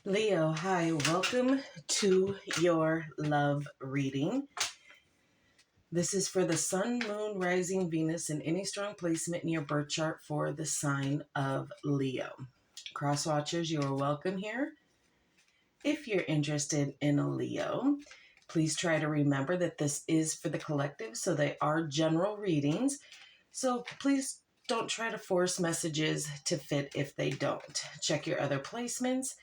Leo, hi, welcome to your love reading. This is for the Sun, Moon, Rising, Venus, and any strong placement in your birth chart for the sign of Leo. Crosswatchers, you are welcome here. If you're interested in a Leo, please try to remember that this is for the collective, so they are general readings. So please don't try to force messages to fit if they don't. Check your other placements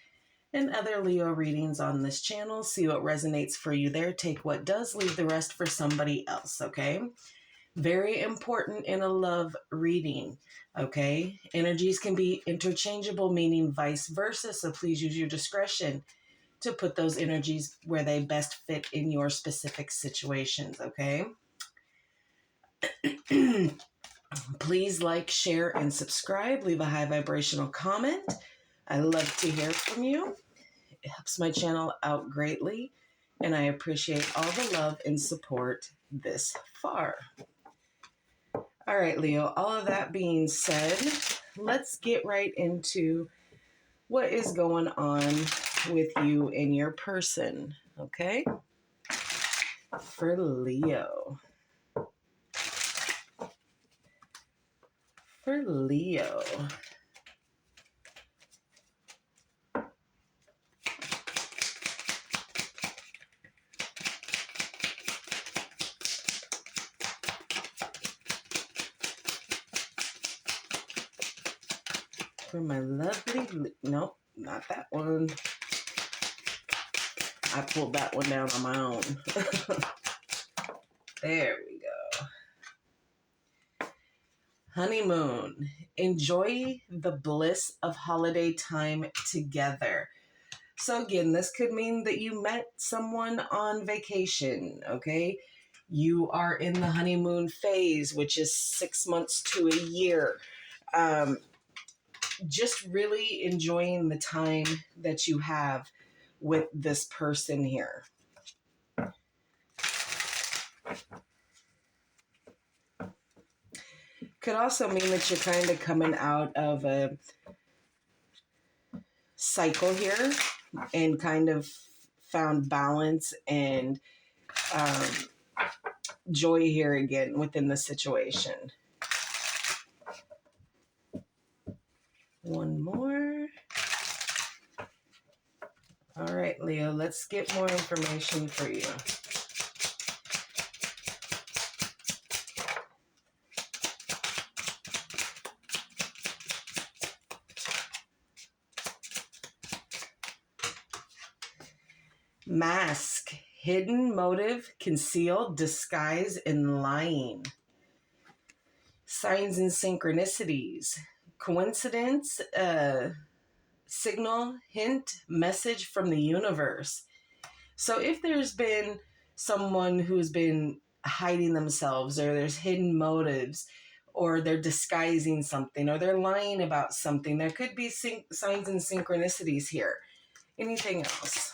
and other Leo readings on this channel. See what resonates for you there. Take what does, leave the rest for somebody else, okay? Very important in a love reading, okay? Energies can be interchangeable, meaning vice versa, so please use your discretion to put those energies where they best fit in your specific situations, okay? Please like, share, and subscribe. Leave a high vibrational comment. I love to hear from you. It helps my channel out greatly, and I appreciate all the love and support this far. All right, Leo, all of that being said, let's get right into what is going on with you and your person, okay? For Leo. For Leo. For my lovely, nope, not that one. I pulled that one down on my own. There we go. Honeymoon. Enjoy the bliss of holiday time together. So again, this could mean that you met someone on vacation, okay? You are in the honeymoon phase, which is 6 months to a year. Just really enjoying the time that you have with this person here. Could also mean that you're kind of coming out of a cycle here and kind of found balance and joy here again within the situation. One more. All right, Leo, let's get more information for you. Mask, hidden motive, concealed, disguise, and lying. Signs and synchronicities. Coincidence, signal, hint, message from the universe. So if there's been someone who's been hiding themselves, or there's hidden motives, or they're disguising something, or they're lying about something, there could be signs and synchronicities here. Anything else?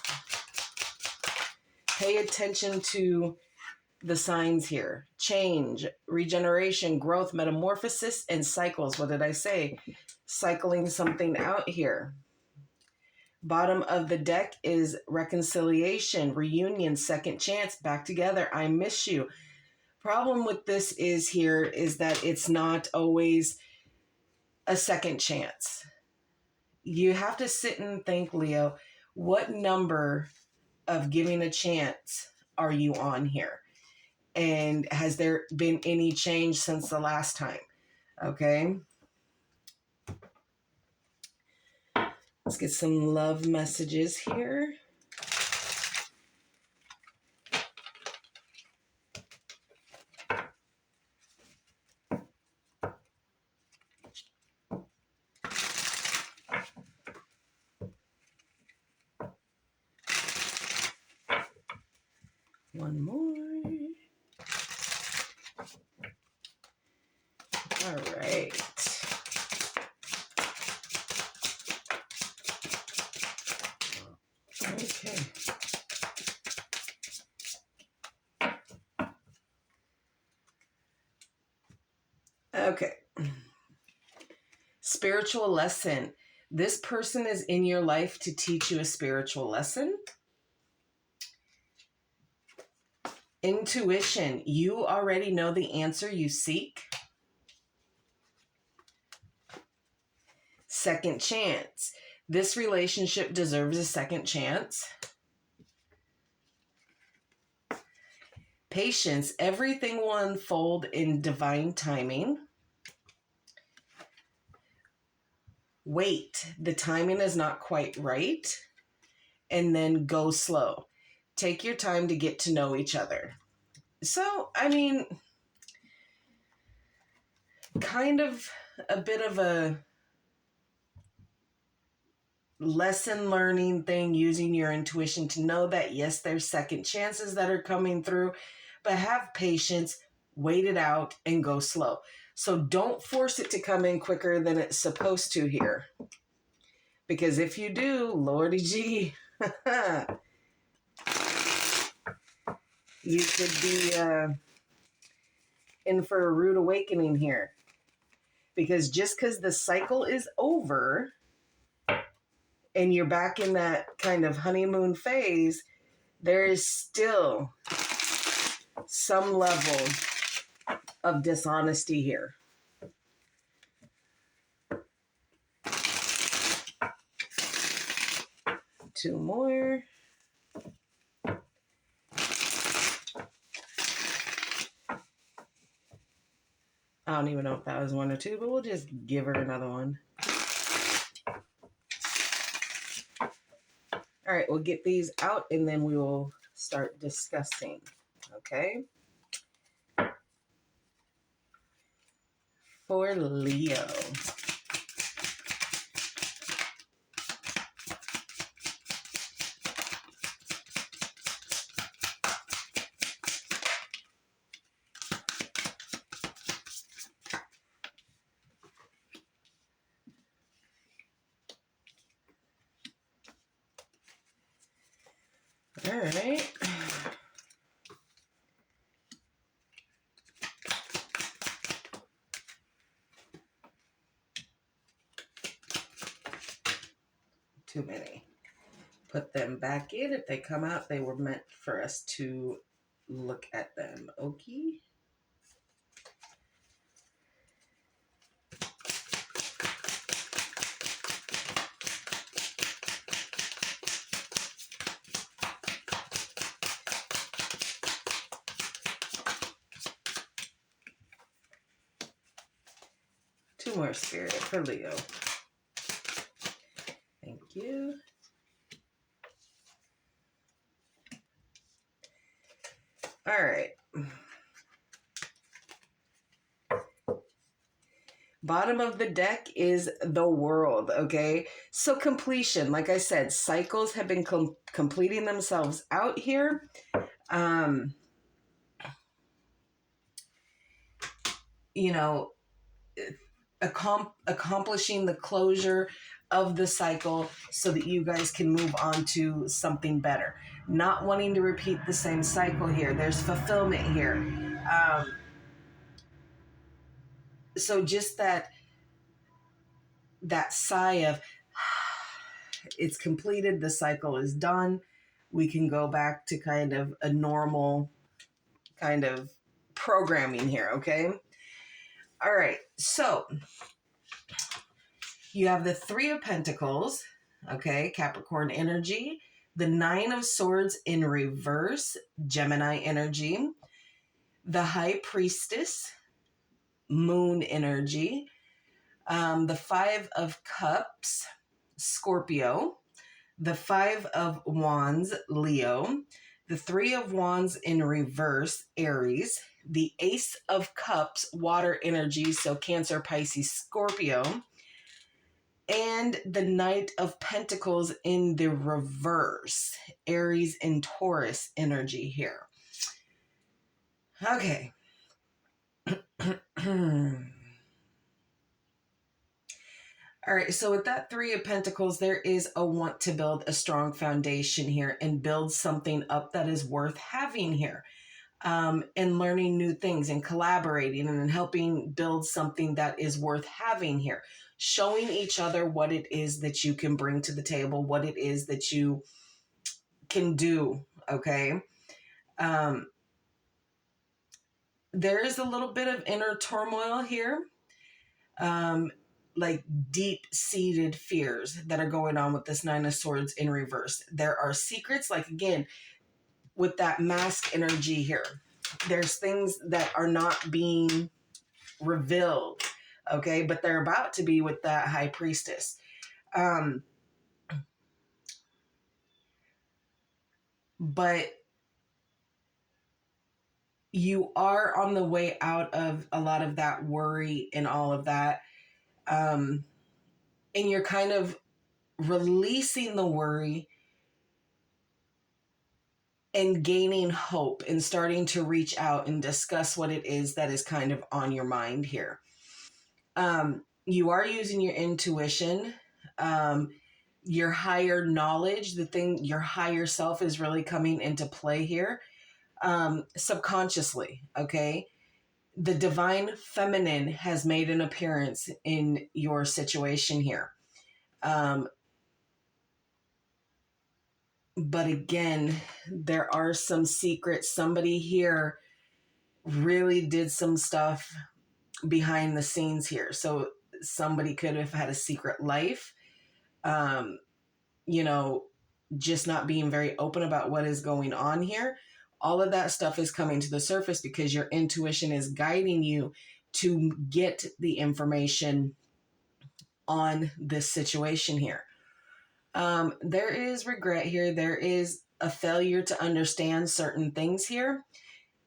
Pay attention to the signs here. Change, regeneration, growth, metamorphosis, and cycles. What did I say? Cycling something out here. Bottom of the deck is reconciliation, reunion, second chance, back together. I miss you. Problem with this is that it's not always a second chance. You have to sit and think, Leo, what number of giving a chance are you on here? And has there been any change since the last time? Okay. Let's get some love messages here. One more. All right. Okay. Okay. Spiritual lesson. This person is in your life to teach you a spiritual lesson. Intuition. You already know the answer you seek. Second chance. This relationship deserves a second chance. Patience. Everything will unfold in divine timing. Wait. The timing is not quite right. And then go slow. Take your time to get to know each other. So, I mean, kind of a bit of a lesson learning thing, using your intuition to know that, yes, there's second chances that are coming through, but have patience, wait it out, and go slow. So don't force it to come in quicker than it's supposed to here. Because if you do, Lordy gee, you could be in for a rude awakening here. Because just because the cycle is over and you're back in that kind of honeymoon phase, there is still some level of dishonesty here. Two more. I don't even know if that was one or two, but we'll just give her another one. All right, we'll get these out and then we will start discussing. Okay. For Leo. All right. Too many. Put them back in. If they come out, they were meant for us to look at them. Okay. Two more, Spirit, for Leo. Thank you. All right. Bottom of the deck is the World, okay? So completion, like I said, cycles have been completing themselves out here. You know, accomplishing the closure of the cycle so that you guys can move on to something better. Not wanting to repeat the same cycle here. There's fulfillment here. So just that sigh of, it's completed, the cycle is done. We can go back to kind of a normal kind of programming here, okay? All right, so you have the Three of Pentacles, okay, Capricorn energy, the Nine of Swords in reverse, Gemini energy, the High Priestess, Moon energy, the Five of Cups, Scorpio, the Five of Wands, Leo, the Three of Wands in reverse, Aries, the Ace of Cups, water energy, so Cancer, Pisces, Scorpio, and the Knight of Pentacles in the reverse, Aries and Taurus energy here. Okay. All right, so with that Three of Pentacles, there is a want to build a strong foundation here and build something up that is worth having here, and learning new things and collaborating and helping build something that is worth having here. showing each other what it is that you can bring to the table, what it is that you can do. Okay. There is a little bit of inner turmoil here, like deep-seated fears that are going on with this Nine of Swords in reverse. There are secrets, like again, with that mask energy here. There's things that are not being revealed, okay, but they're about to be with that High Priestess. But you are on the way out of a lot of that worry and all of that. And you're kind of releasing the worry and gaining hope and starting to reach out and discuss what it is that is kind of on your mind here. You are using your intuition, your higher knowledge, your higher self is really coming into play here, subconsciously, okay? The divine feminine has made an appearance in your situation here. But again, there are some secrets. Somebody here really did some stuff behind the scenes here. So somebody could have had a secret life, you know, just not being very open about what is going on here. All of that stuff is coming to the surface because your intuition is guiding you to get the information on this situation here. There is regret here. There is a failure to understand certain things here.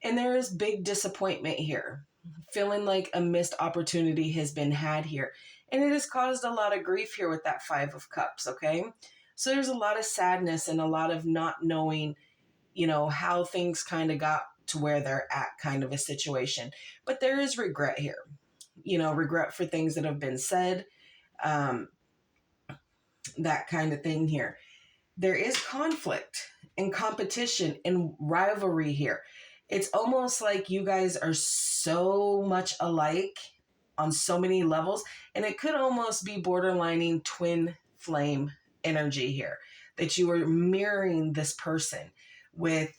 And there is big disappointment here. Feeling like a missed opportunity has been had here. And it has caused a lot of grief here with that Five of Cups, okay? So there's a lot of sadness and a lot of not knowing, you know, how things kind of got to where they're at, kind of a situation. But there is regret here. You know, regret for things that have been said, that kind of thing here. There is conflict and competition and rivalry here. It's almost like you guys are so much alike on so many levels, and it could almost be borderlining twin flame energy here, that you are mirroring this person with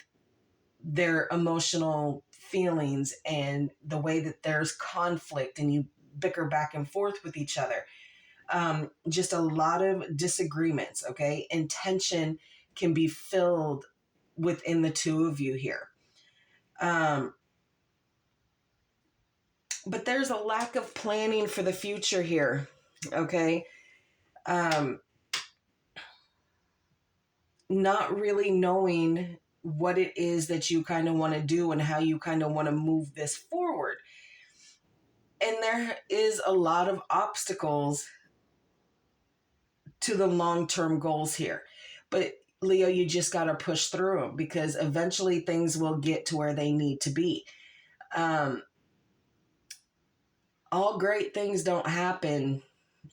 their emotional feelings and the way that there's conflict and you bicker back and forth with each other. Just a lot of disagreements, okay? And tension can be filled within the two of you here. But there's a lack of planning for the future here, okay? Not really knowing what it is that you kind of want to do and how you kind of want to move this forward. And there is a lot of obstacles to the long-term goals here. But Leo, you just got to push through them because eventually things will get to where they need to be. All great things don't happen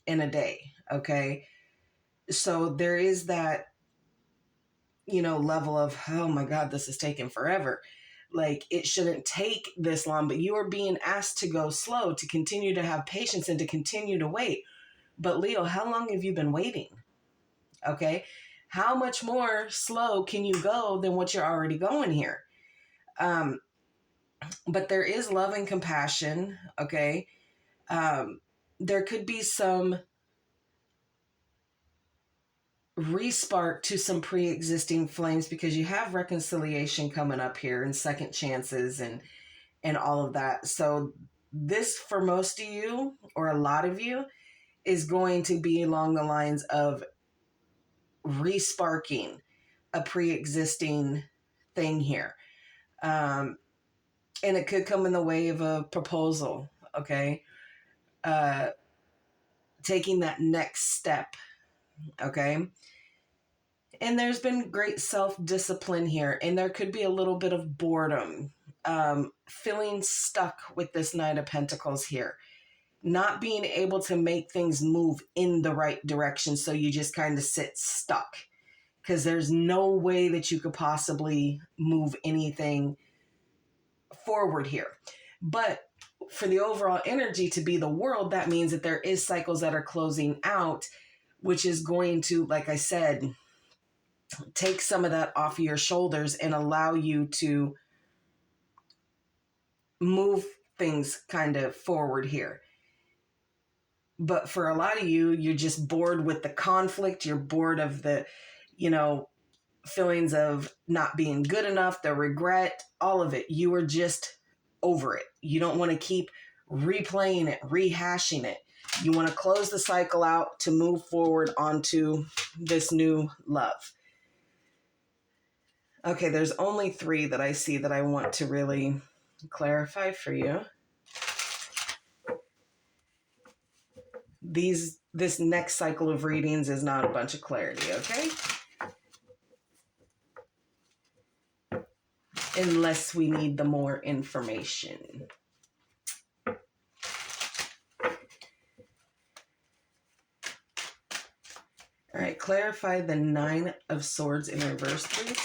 in a day, okay? So there is that, you know, level of, oh my God, this is taking forever. Like, it shouldn't take this long, but you are being asked to go slow, to continue to have patience and to continue to wait. But Leo, how long have you been waiting? Okay. How much more slow can you go than what you're already going here? But there is love and compassion. Okay. There could be some respark to some pre-existing flames because you have reconciliation coming up here and second chances and all of that. So this, for most of you or a lot of you, is going to be along the lines of resparking a pre-existing thing here. And it could come in the way of a proposal, okay? Taking that next step, okay? And there's been great self-discipline here, and there could be a little bit of boredom, feeling stuck with this Knight of Pentacles here, not being able to make things move in the right direction, so you just kind of sit stuck because there's no way that you could possibly move anything forward here. But for the overall energy to be the world, that means that there is cycles that are closing out, which is going to, like I said, take some of that off your shoulders and allow you to move things kind of forward here. But for a lot of you, you're just bored with the conflict. You're bored of the, feelings of not being good enough, the regret, all of it. You are just over it. You don't want to keep replaying it, rehashing it. You want to close the cycle out to move forward onto this new love. Okay, there's only 3 that I see that I want to really clarify for you. This next cycle of readings is not a bunch of clarity, okay? Unless we need the more information. All right, clarify the 9 of Swords in reverse, please.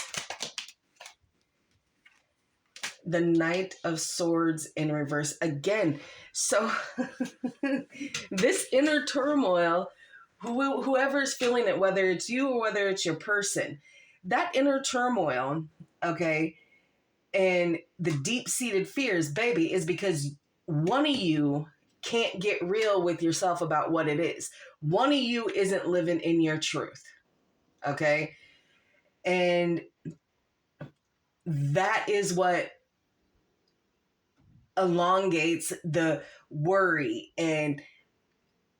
The Knight of Swords in reverse. Again, so this inner turmoil, whoever's feeling it, whether it's you or whether it's your person, that inner turmoil, okay, and the deep-seated fears, baby, is because one of you can't get real with yourself about what it is. One of you isn't living in your truth, okay? And that is what elongates the worry and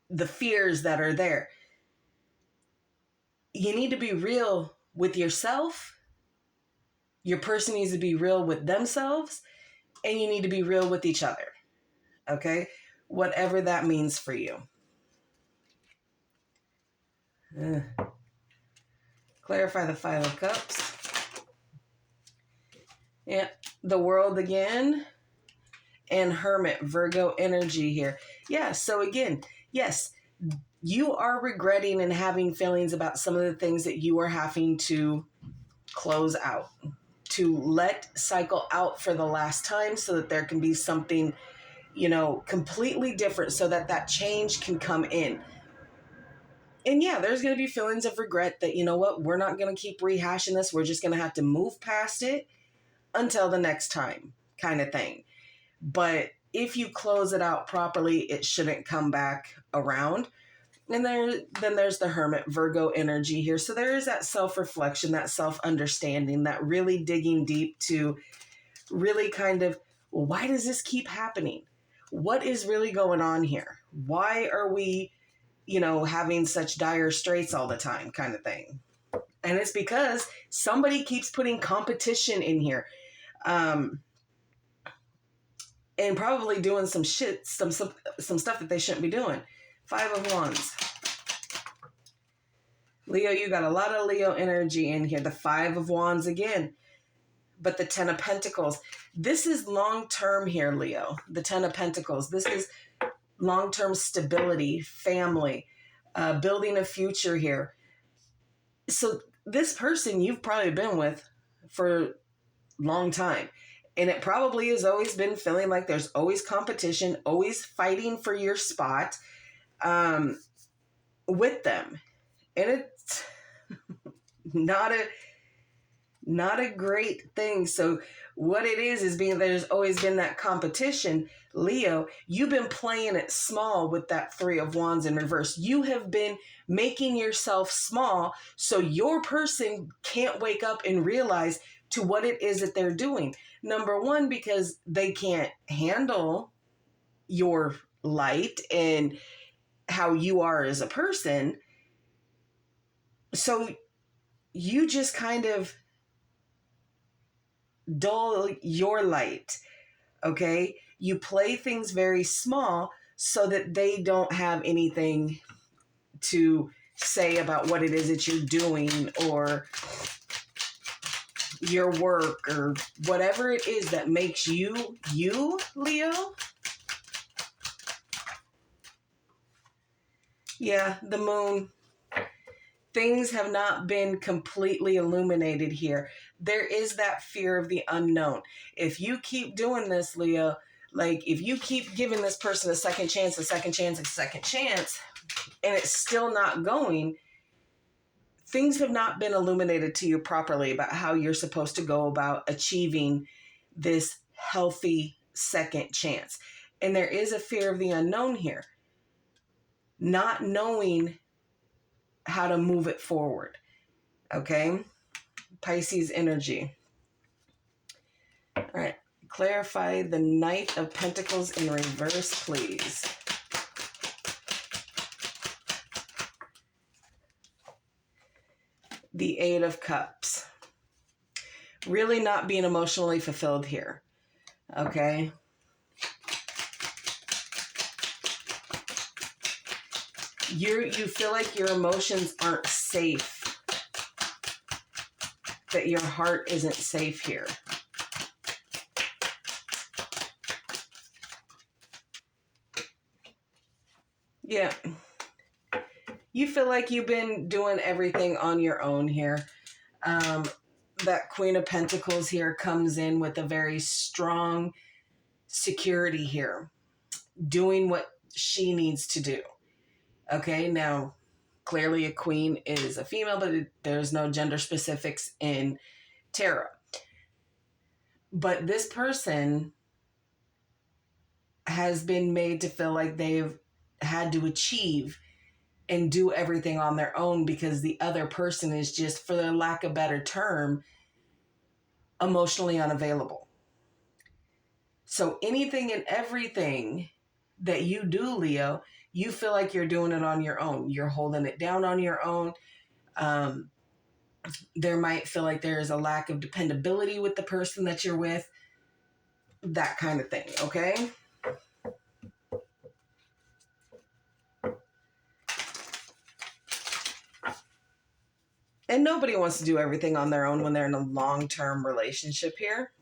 the fears that are there. You need to be real with yourself. Your person needs to be real with themselves, and you need to be real with each other. Okay? Whatever that means for you. Clarify the 5 of Cups. Yeah, the World again. And Hermit, Virgo energy here. Yeah, so again, yes, you are regretting and having feelings about some of the things that you are having to close out, to let cycle out for the last time so that there can be something, completely different so that that change can come in. And yeah, there's going to be feelings of regret that, we're not going to keep rehashing this. We're just going to have to move past it until the next time kind of thing. But if you close it out properly, it shouldn't come back around. And then there's the Hermit, Virgo energy here. So there is that self-reflection, that self-understanding, that really digging deep to really kind of, well, why does this keep happening? What is really going on here? Why are we, having such dire straits all the time kind of thing? And it's because somebody keeps putting competition in here. And probably doing some shit, some stuff that they shouldn't be doing. 5 of Wands. Leo, you got a lot of Leo energy in here. The 5 of Wands again. But the 10 of Pentacles. This is long-term here, Leo. The 10 of Pentacles. This is long-term stability, family, building a future here. So this person you've probably been with for a long time. And it probably has always been feeling like there's always competition, always fighting for your spot with them. And it's not a great thing. So what it is being there's always been that competition. Leo, you've been playing it small with that 3 of Wands in reverse. You have been making yourself small so your person can't wake up and realize to what it is that they're doing. Number one, because they can't handle your light and how you are as a person. So you just kind of dull your light, okay? You play things very small so that they don't have anything to say about what it is that you're doing or your work or whatever it is that makes you, Leo. Yeah, the moon. Things have not been completely illuminated here. There is that fear of the unknown. If you keep doing this, Leo, Like, if you keep giving this person a second chance, a second chance, a second chance, and it's still not going, things have not been illuminated to you properly about how you're supposed to go about achieving this healthy second chance. And there is a fear of the unknown here. Not knowing how to move it forward. Okay? Pisces energy. All right. Clarify the Knight of Pentacles in reverse, please. The Eight of Cups. Really not being emotionally fulfilled here. Okay? You feel like your emotions aren't safe. That your heart isn't safe here. Yeah. You feel like you've been doing everything on your own here. That Queen of Pentacles here comes in with a very strong security here. Doing what she needs to do. Okay, now, clearly a queen is a female, but there's no gender specifics in tarot. But this person has been made to feel like they've had to achieve and do everything on their own because the other person is just, for the lack of a better term, emotionally unavailable. So anything and everything that you do, Leo, you feel like you're doing it on your own. You're holding it down on your own. There might feel like there is a lack of dependability with the person that you're with. That kind of thing, okay? And nobody wants to do everything on their own when they're in a long-term relationship here.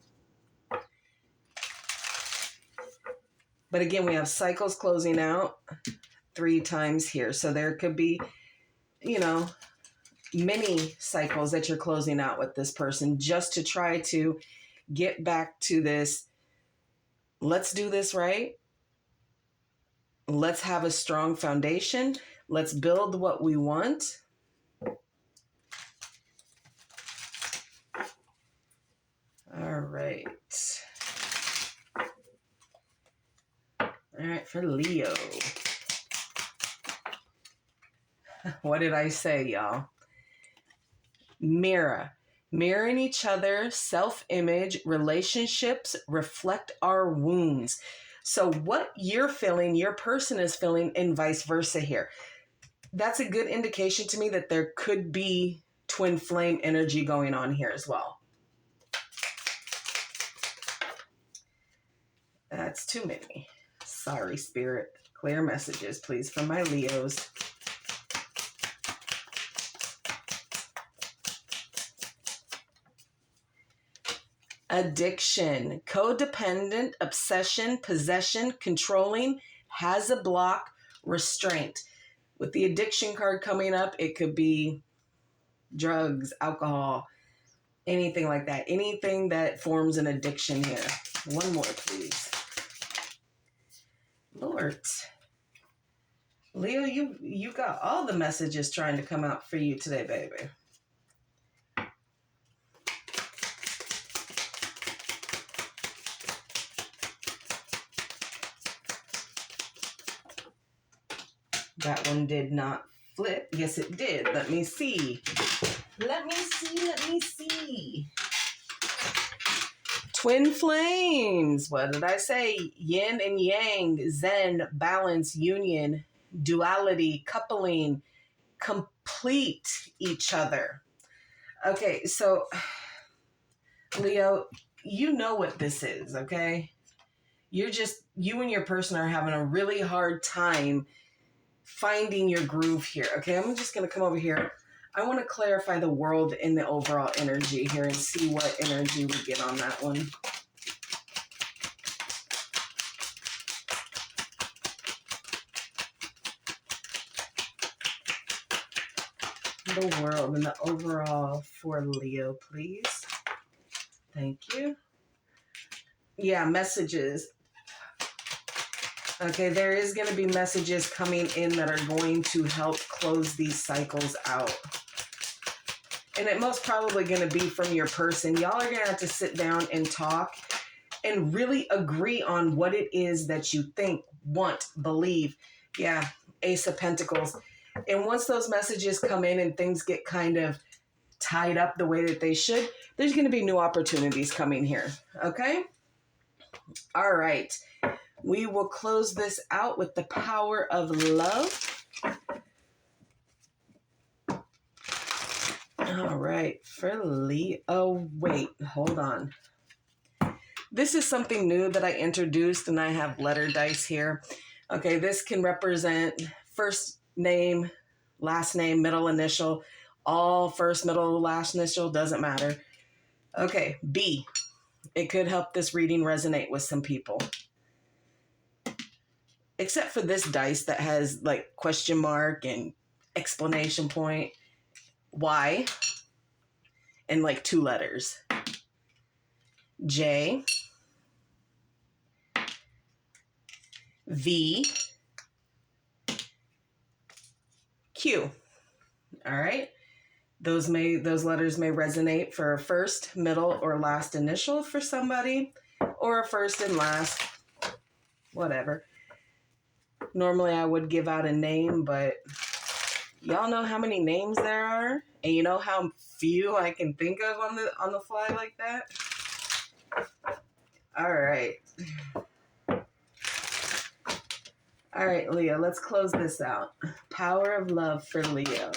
But again, we have cycles closing out 3 times here. So there could be, many cycles that you're closing out with this person just to try to get back to this. Let's do this right. Let's have a strong foundation. Let's build what we want. All right. All right, for Leo. What did I say, y'all? Mirroring each other, self-image, relationships reflect our wounds. So what you're feeling, your person is feeling, and vice versa here. That's a good indication to me that there could be twin flame energy going on here as well. That's too many. Sorry, Spirit. Clear messages, please, for my Leos. Addiction, codependent, obsession, possession, controlling, has a block, restraint. With the addiction card coming up, it could be drugs, alcohol, anything like that. Anything that forms an addiction here. One more, please. Lord. Leo, you got all the messages trying to come out for you today, baby. That one did not flip. Yes, it did. Let me see. Let me see. Twin flames. What did I say? Yin and yang, zen, balance, union, duality, coupling, complete each other. Okay, so Leo, you know what this is, okay? You and your person are having a really hard time finding your groove here. Okay, I'm just going to come over here. I want to clarify the world and the overall energy here and see what energy we get on that one. The world and the overall for Leo, please. Thank you. Yeah, messages. Okay, there is going to be messages coming in that are going to help close these cycles out. And it most probably going to be from your person. Y'all are going to have to sit down and talk and really agree on what it is that you think, want, believe. Yeah, Ace of Pentacles. And once those messages come in and things get kind of tied up the way that they should, there's going to be new opportunities coming here. Okay? All right. We will close this out with the power of love. All right. For Leo. Oh, wait. Hold on. This is something new that I introduced, and I have letter dice here. Okay, this can represent first name, last name, middle initial, all first, middle, last initial, doesn't matter. Okay, B. It could help this reading resonate with some people. Except for this dice that has like question mark and exclamation point, Y, and like 2 letters. J, V, Q. All right. Those letters may resonate for a first, middle, or last initial for somebody, or a first and last, whatever. Normally I would give out a name, but y'all know how many names there are, and you know how few I can think of on the fly like that. All right. All right, Leo, let's close this out. Power of love for Leo.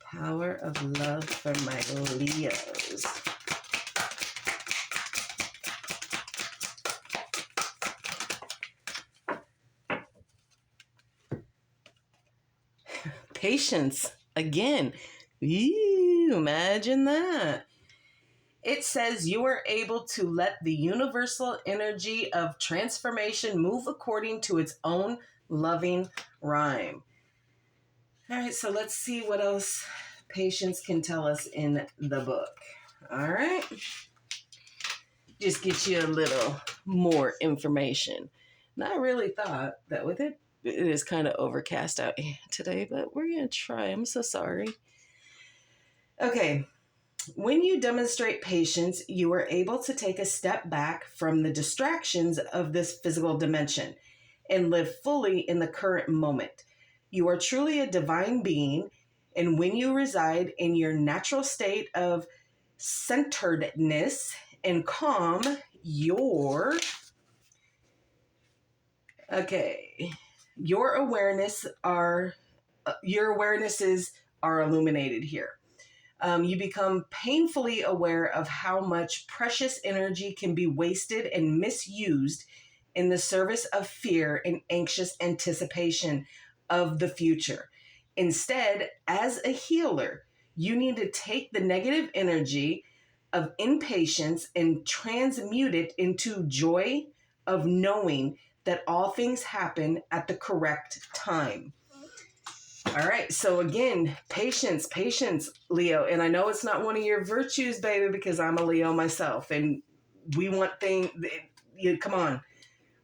Power of love for my Leos. Patience again. Ew, imagine that. It says you are able to let the universal energy of transformation move according to its own loving rhyme. All right, so let's see what else patience can tell us in the book. All right. Just get you a little more information. And I really thought that with it is kind of overcast out today, but we're going to try. I'm so sorry. Okay. When you demonstrate patience, you are able to take a step back from the distractions of this physical dimension and live fully in the current moment. You are truly a divine being, and when you reside in your natural state of centeredness and calm, your awarenesses are illuminated here. You become painfully aware of how much precious energy can be wasted and misused in the service of fear and anxious anticipation of the future. Instead, as a healer, you need to take the negative energy of impatience and transmute it into joy of knowing that all things happen at the correct time. All right, so again, patience, Leo. And I know it's not one of your virtues, baby, because I'm a Leo myself, and we want things. Come on,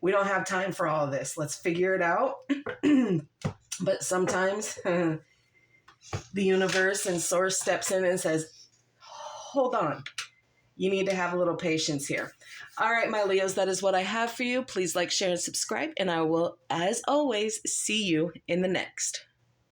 we don't have time for all of this. Let's figure it out. But sometimes the universe and source steps in and says, hold on, you need to have a little patience here. All right, my Leos, that is what I have for you. Please like, share, and subscribe, and I will, as always, see you in the next.